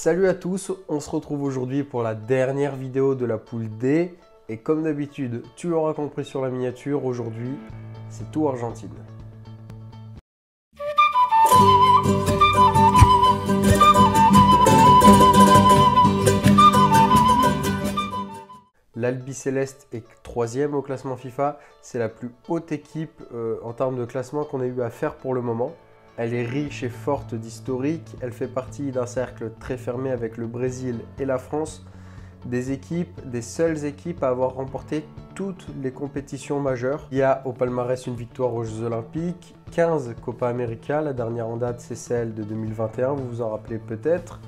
Salut à tous, on se retrouve aujourd'hui pour la dernière vidéo de la poule D. Et comme d'habitude, tu l'auras compris sur la miniature, aujourd'hui, c'est tout Argentine. L'Albi Céleste est 3e au classement FIFA. C'est la plus haute équipe en termes de classement qu'on ait eu à faire pour le moment. Elle est riche et forte d'historique. Elle fait partie d'un cercle très fermé avec le Brésil et la France. Des seules équipes à avoir remporté toutes les compétitions majeures. Il y a au palmarès une victoire aux Jeux Olympiques, 15 Copa América, la dernière en date c'est celle de 2021, vous vous en rappelez peut-être.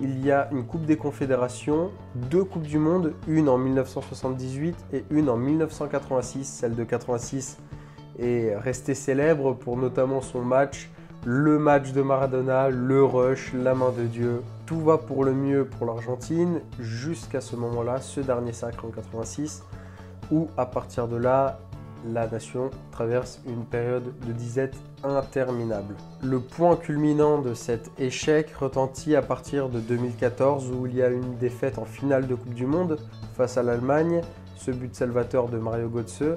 Il y a une Coupe des Confédérations, 2 Coupes du Monde, une en 1978 et une en 1986. Celle de 86 est restée célèbre pour notamment son match, le match de Maradona, le rush, la main de Dieu. Tout va pour le mieux pour l'Argentine jusqu'à ce moment-là, ce dernier sacre en 86, où à partir de là, la nation traverse une période de disette interminable. Le point culminant de cet échec retentit à partir de 2014 où il y a une défaite en finale de Coupe du Monde face à l'Allemagne, ce but salvateur de Mario Götze.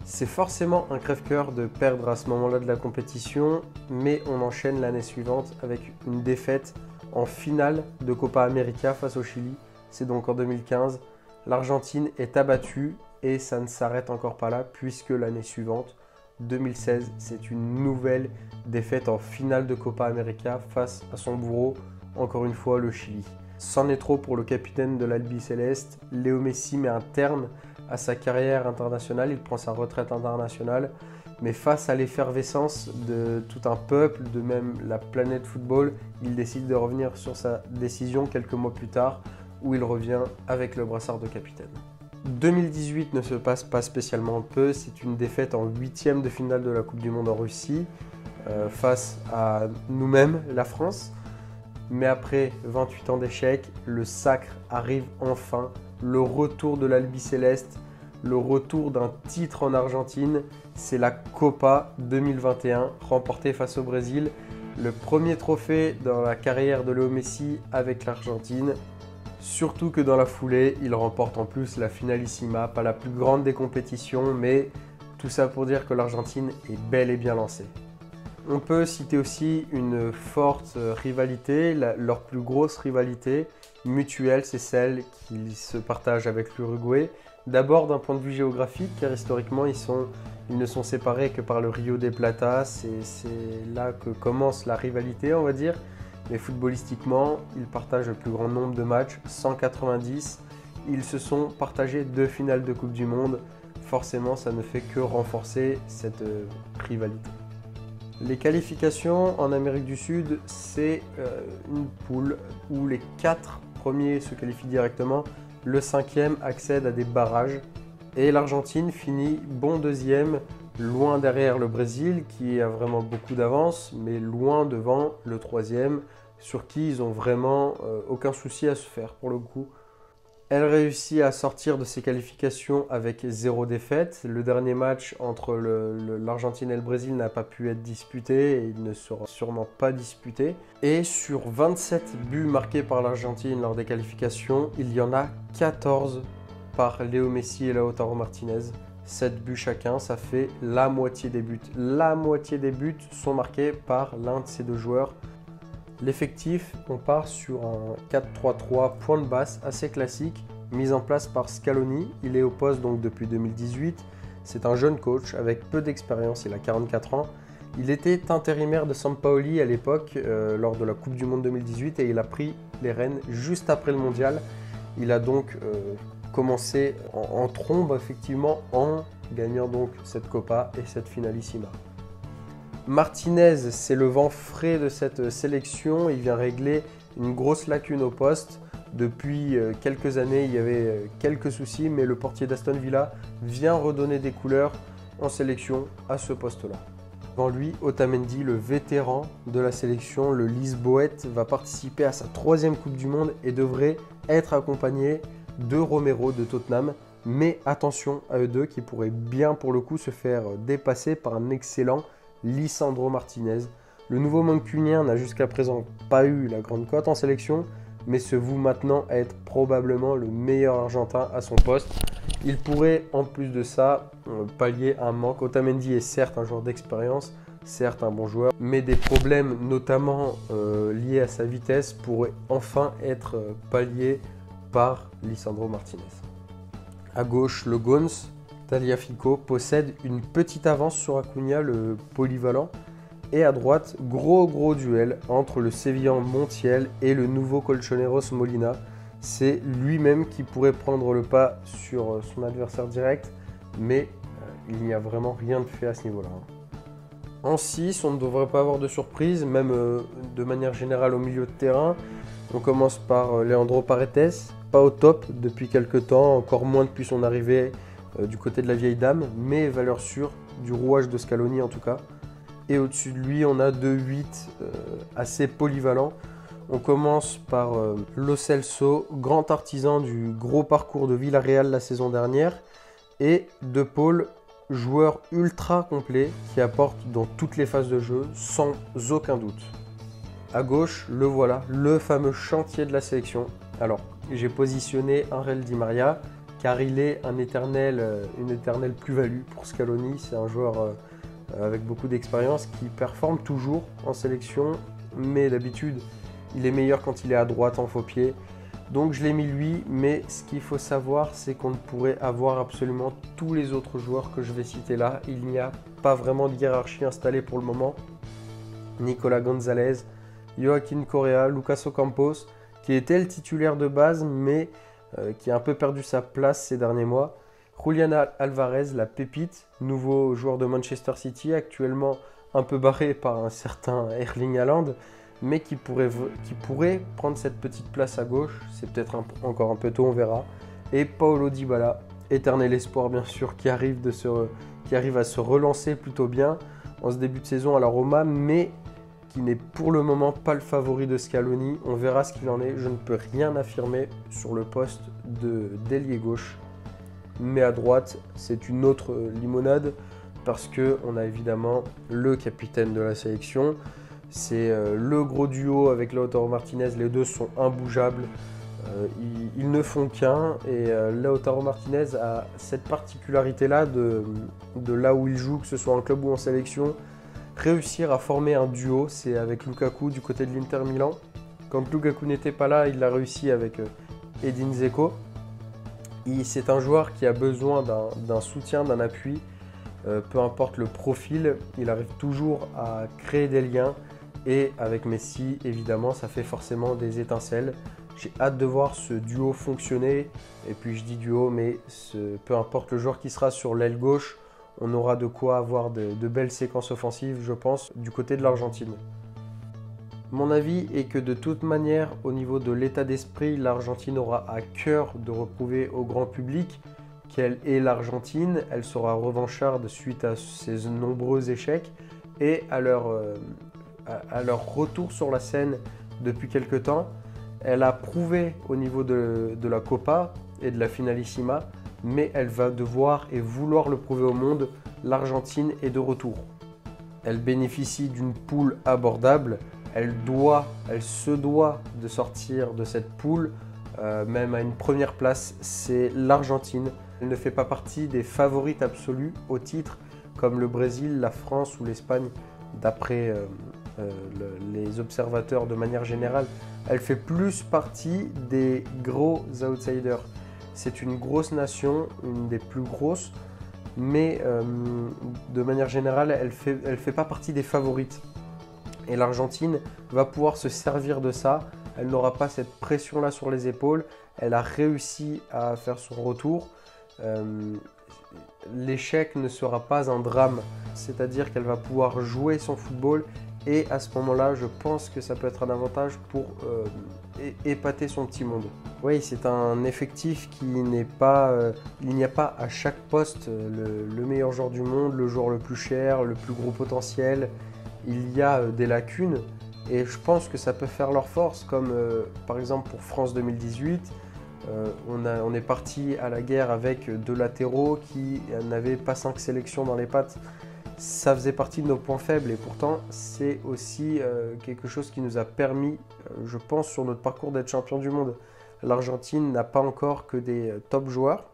C'est forcément un crève-cœur de perdre à ce moment-là de la compétition, mais on enchaîne l'année suivante avec une défaite en finale de Copa América face au Chili. C'est donc en 2015. L'Argentine est abattue et ça ne s'arrête encore pas là puisque l'année suivante, 2016, c'est une nouvelle défaite en finale de Copa América face à son bourreau, encore une fois le Chili. C'en est trop pour le capitaine de l'Albi Céleste. Léo Messi met un terme à sa carrière internationale, il prend sa retraite internationale, mais face à l'effervescence de tout un peuple, de même la planète football, il décide de revenir sur sa décision quelques mois plus tard, où il revient avec le brassard de capitaine. 2018 ne se passe pas spécialement peu, c'est une défaite en 8e de finale de la Coupe du Monde en Russie, face à nous-mêmes, la France. Mais après 28 ans d'échec, le sacre arrive enfin, le retour de l'Albi Céleste, le retour d'un titre en Argentine, c'est la Copa 2021 remportée face au Brésil, le premier trophée dans la carrière de Léo Messi avec l'Argentine. Surtout que dans la foulée, il remporte en plus la Finalissima, pas la plus grande des compétitions, mais tout ça pour dire que l'Argentine est bel et bien lancée. On peut citer aussi une forte rivalité, leur plus grosse rivalité mutuelle, c'est celle qu'ils se partagent avec l'Uruguay. D'abord d'un point de vue géographique, car historiquement ils ne sont séparés que par le Rio de Plata, c'est là que commence la rivalité on va dire. Mais footballistiquement, ils partagent le plus grand nombre de matchs, 190. Ils se sont partagés 2 finales de Coupe du Monde. Forcément, ça ne fait que renforcer cette rivalité. Les qualifications en Amérique du Sud, c'est une poule où les 4 premiers se qualifient directement. Le 5e accède à des barrages. Et l'Argentine finit bon 2e, loin derrière le Brésil qui a vraiment beaucoup d'avance, mais loin devant le 3e, sur qui ils n'ont vraiment aucun souci à se faire pour le coup. Elle réussit à sortir de ses qualifications avec 0 défaite. Le dernier match entre l'Argentine et le Brésil n'a pas pu être disputé et il ne sera sûrement pas disputé. Et sur 27 buts marqués par l'Argentine lors des qualifications, il y en a 14 par Léo Messi et Lautaro Martinez. 7 buts chacun, ça fait la moitié des buts. La moitié des buts sont marqués par l'un de ces deux joueurs. L'effectif, on part sur un 4-3-3 point de basse assez classique, mis en place par Scaloni. Il est au poste donc depuis 2018. C'est un jeune coach avec peu d'expérience, il a 44 ans. Il était intérimaire de Sampaoli à l'époque, lors de la Coupe du Monde 2018, et il a pris les rênes juste après le mondial. Il a donc commencé en trombe effectivement en gagnant donc cette Copa et cette Finalissima. Martinez, c'est le vent frais de cette sélection, il vient régler une grosse lacune au poste. Depuis quelques années, il y avait quelques soucis, mais le portier d'Aston Villa vient redonner des couleurs en sélection à ce poste-là. Devant lui, Otamendi, le vétéran de la sélection, le Lisboète, va participer à sa 3e Coupe du Monde et devrait être accompagné de Romero de Tottenham. Mais attention à eux deux qui pourraient bien pour le coup se faire dépasser par un excellent Lisandro Martinez. Le nouveau mancunien n'a jusqu'à présent pas eu la grande cote en sélection, mais se voue maintenant à être probablement le meilleur Argentin à son poste. Il pourrait en plus de ça pallier un manque. Otamendi est certes un joueur d'expérience, certes un bon joueur, mais des problèmes notamment liés à sa vitesse pourraient enfin être palliés par Lisandro Martinez. À gauche, le Gons, Tagliafico, possède une petite avance sur Acuna, le polyvalent. Et à droite, gros duel entre le Sévillan Montiel et le nouveau Colchoneros Molina. C'est lui-même qui pourrait prendre le pas sur son adversaire direct, mais il n'y a vraiment rien de fait à ce niveau-là. En 6, on ne devrait pas avoir de surprise, même de manière générale au milieu de terrain. On commence par Leandro Paredes, pas au top depuis quelques temps, encore moins depuis son arrivée du côté de la vieille dame, mais valeur sûre du rouage de Scaloni en tout cas. Et au-dessus de lui, on a 2-8 assez polyvalents. On commence par Lo Celso, grand artisan du gros parcours de Villarreal la saison dernière, et De Paul, joueur ultra complet qui apporte dans toutes les phases de jeu sans aucun doute. À gauche, le voilà, le fameux chantier de la sélection. Alors, j'ai positionné Angel Di Maria car il est une éternelle plus-value pour Scaloni. C'est un joueur avec beaucoup d'expérience qui performe toujours en sélection, mais d'habitude, il est meilleur quand il est à droite en faux pied. Donc je l'ai mis lui, mais ce qu'il faut savoir, c'est qu'on ne pourrait avoir absolument tous les autres joueurs que je vais citer là. Il n'y a pas vraiment de hiérarchie installée pour le moment. Nicolas Gonzalez, Joaquín Correa, Lucas Ocampos, qui était le titulaire de base, mais qui a un peu perdu sa place ces derniers mois. Julian Alvarez, la pépite, nouveau joueur de Manchester City, actuellement un peu barré par un certain Erling Haaland, mais qui pourrait prendre cette petite place à gauche. C'est peut-être encore un peu tôt, on verra. Et Paulo Dybala, éternel espoir bien sûr, qui arrive à se relancer plutôt bien en ce début de saison à la Roma, mais qui n'est pour le moment pas le favori de Scaloni. On verra ce qu'il en est. Je ne peux rien affirmer sur le poste d'ailier gauche. Mais à droite, c'est une autre limonade parce qu'on a évidemment le capitaine de la sélection. C'est le gros duo avec Lautaro Martinez. Les deux sont imbougeables. Ils ne font qu'un. Et Lautaro Martinez a cette particularité-là de là où il joue, que ce soit en club ou en sélection, réussir à former un duo. C'est avec Lukaku du côté de l'Inter Milan. Quand Lukaku n'était pas là, il l'a réussi avec Edin Dzeko. C'est un joueur qui a besoin d'un soutien, d'un appui, peu importe le profil, il arrive toujours à créer des liens et avec Messi, évidemment, ça fait forcément des étincelles. J'ai hâte de voir ce duo fonctionner, et puis je dis duo, mais peu importe le joueur qui sera sur l'aile gauche, on aura de quoi avoir de belles séquences offensives, je pense, du côté de l'Argentine. Mon avis est que de toute manière, au niveau de l'état d'esprit, l'Argentine aura à cœur de reprouver au grand public qu'elle est l'Argentine. Elle sera revancharde suite à ses nombreux échecs et à leur retour sur la scène depuis quelque temps. Elle a prouvé au niveau de la Copa et de la Finalissima, mais elle va devoir et vouloir le prouver au monde. L'Argentine est de retour. Elle bénéficie d'une poule abordable. Elle se doit de sortir de cette poule, même à une première place, c'est l'Argentine. Elle ne fait pas partie des favorites absolues au titre, comme le Brésil, la France ou l'Espagne, d'après les observateurs de manière générale. Elle fait plus partie des gros outsiders. C'est une grosse nation, une des plus grosses, mais de manière générale, elle fait pas partie des favorites. Et l'Argentine va pouvoir se servir de ça. Elle n'aura pas cette pression-là sur les épaules. Elle a réussi à faire son retour. L'échec ne sera pas un drame. C'est-à-dire qu'elle va pouvoir jouer son football. Et à ce moment-là, je pense que ça peut être un avantage pour épater son petit monde. Oui, c'est un effectif qui n'est pas... il n'y a pas à chaque poste le meilleur joueur du monde, le joueur le plus cher, le plus gros potentiel. Il y a des lacunes et je pense que ça peut faire leur force, comme par exemple pour France 2018, on est parti à la guerre avec deux latéraux qui n'avaient pas 5 sélections dans les pattes Ça faisait partie de nos points faibles et pourtant c'est aussi quelque chose qui nous a permis, je pense, sur notre parcours d'être champion du monde. L'Argentine n'a pas encore que des top joueurs,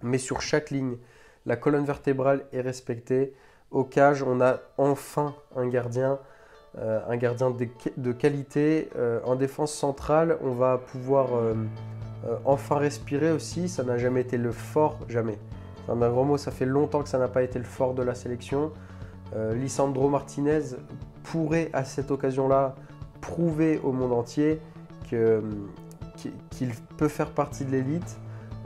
mais sur chaque ligne, la colonne vertébrale est respectée. Au cage, on a enfin un gardien de qualité. En défense centrale, on va pouvoir enfin respirer aussi. Ça n'a jamais été le fort, jamais. Un gros mot, ça fait longtemps que ça n'a pas été le fort de la sélection. Lisandro Martinez pourrait à cette occasion-là prouver au monde entier qu'il peut faire partie de l'élite.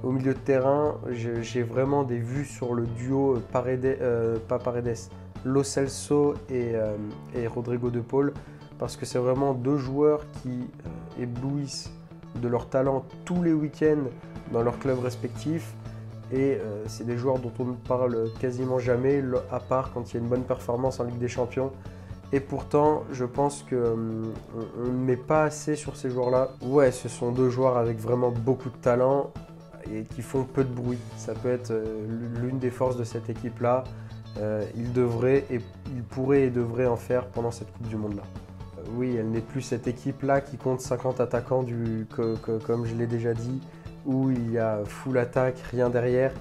Au milieu de terrain, j'ai vraiment des vues sur le duo Lo Celso et Rodrigo de Paul, parce que c'est vraiment deux joueurs qui éblouissent de leur talent tous les week-ends dans leurs clubs respectifs. Et c'est des joueurs dont on ne parle quasiment jamais, à part quand il y a une bonne performance en Ligue des Champions. Et pourtant, je pense qu'on ne met pas assez sur ces joueurs-là. Ouais, ce sont deux joueurs avec vraiment beaucoup de talent et qui font peu de bruit. Ça peut être l'une des forces de cette équipe-là. Ils pourraient et devraient en faire pendant cette Coupe du Monde-là. Oui, elle n'est plus cette équipe-là qui compte 50 attaquants, comme je l'ai déjà dit, où il y a full attaque, rien derrière.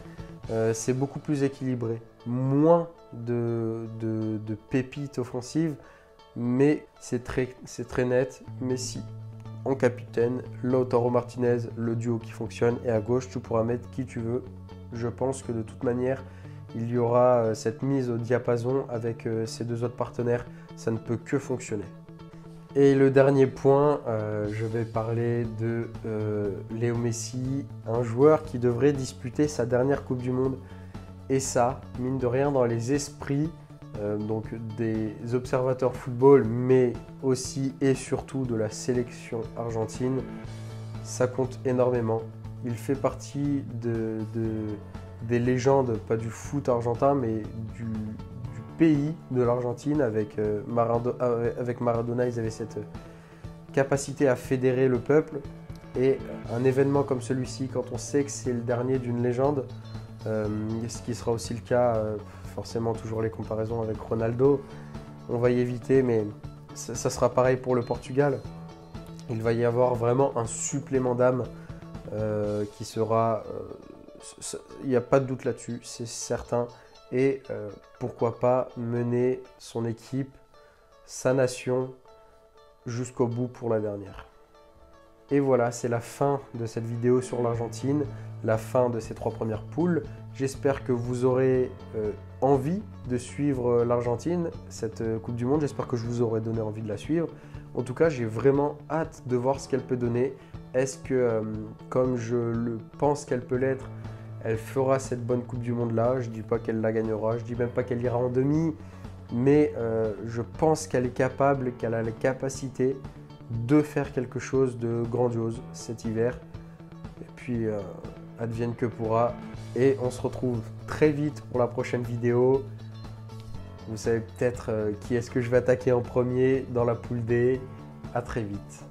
C'est beaucoup plus équilibré. Moins de pépites offensives, mais c'est très net. Messi en capitaine, Lautaro Martinez, le duo qui fonctionne, et à gauche, tu pourras mettre qui tu veux. Je pense que de toute manière, il y aura cette mise au diapason avec ces deux autres partenaires. Ça ne peut que fonctionner. Et le dernier point, je vais parler de Léo Messi, un joueur qui devrait disputer sa dernière Coupe du Monde. Et ça, mine de rien, dans les esprits donc des observateurs football, mais aussi et surtout de la sélection argentine, ça compte énormément. Il fait partie des légendes, pas du foot argentin, mais du pays de l'Argentine. Avec Maradona, ils avaient cette capacité à fédérer le peuple. Et un événement comme celui-ci, quand on sait que c'est le dernier d'une légende, ce qui sera aussi le cas, forcément toujours les comparaisons avec Ronaldo, on va y éviter, mais ça sera pareil pour le Portugal. Il va y avoir vraiment un supplément d'âme qui sera... il n'y a pas de doute là-dessus, c'est certain. Et pourquoi pas mener son équipe, sa nation, jusqu'au bout pour la dernière. Et voilà, c'est la fin de cette vidéo sur l'Argentine, la fin de ces 3 premières poules. J'espère que vous aurez envie de suivre l'Argentine, cette Coupe du Monde. J'espère que je vous aurai donné envie de la suivre. En tout cas, j'ai vraiment hâte de voir ce qu'elle peut donner. Est-ce que, comme je le pense qu'elle peut l'être, elle fera cette bonne Coupe du Monde-là? Je ne dis pas qu'elle la gagnera, je ne dis même pas qu'elle ira en demi, mais je pense qu'elle est capable, qu'elle a la capacité de faire quelque chose de grandiose cet hiver. Et puis, advienne que pourra. Et on se retrouve très vite pour la prochaine vidéo. Vous savez peut-être qui est-ce que je vais attaquer en premier dans la poule D. À très vite.